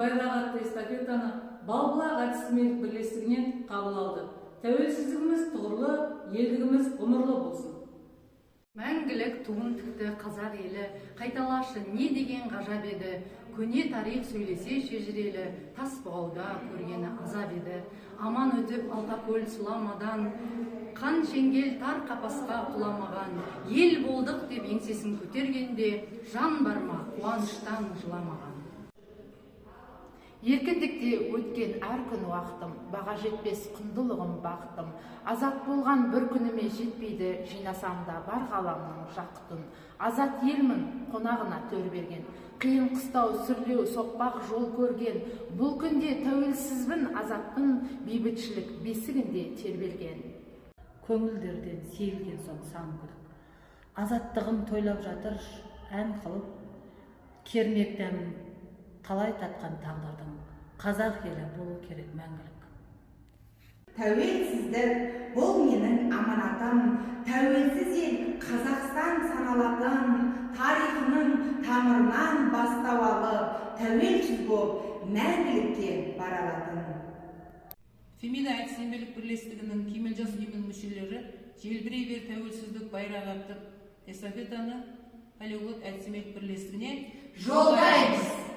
байрағы атты эстафетаны Балбұлақ әдістемелік бірлестігінен қабыл алды. Тәуелсіздігіміз тұғырлы, елдігіміз ғұмырлы болсын. Мәңгілік туын тікті қазақ елі, қайталашы не деген ғажап еді. Көне тарих сөйлесе шежірелі, тас бұғауда көргені азап еді. Аман өтіп Алтакөл сұламадан, қан шеңгел тар қапасқа құламаған. Ел болдық деп еңсесін көтергенде, жан бар ма қуаныштан жыламаған. Еркіндікте өткен әр күн уақытым, баға жетпес құндылығым бақытым. Азат болған бір күніме жетпейді, жинасам да бар ғаламның жақұтын. Азат елмін, қонағына төр берген, қиын қыстау сүрлеу соқпақ жол көрген. Бұл күнде тәуелсізбін, азаттың бейбітшілік бесігінде тербелген. Көңілдерден сейілген соң сан күдік, азаттығын тойлап жатыр ән қылып, кермек дәмін талай татқан тағдырдың, қазақ елі болу керек мәңгілік. Тәуелсіздік бұл менің аманатым, тәуелсіз ел Қазақстан саналатын, тарихының тамырынан бастау алып, тәуелсіз болып мәңгілікке бара алатын. Фемида әдістемелік бірлестігінің Кемелжас ұйымының мүшелері желбірей бер тәуелсіздік байрағы атты эстафетаны Палеолог әдістемелік бірлестігіне жолдаймыз.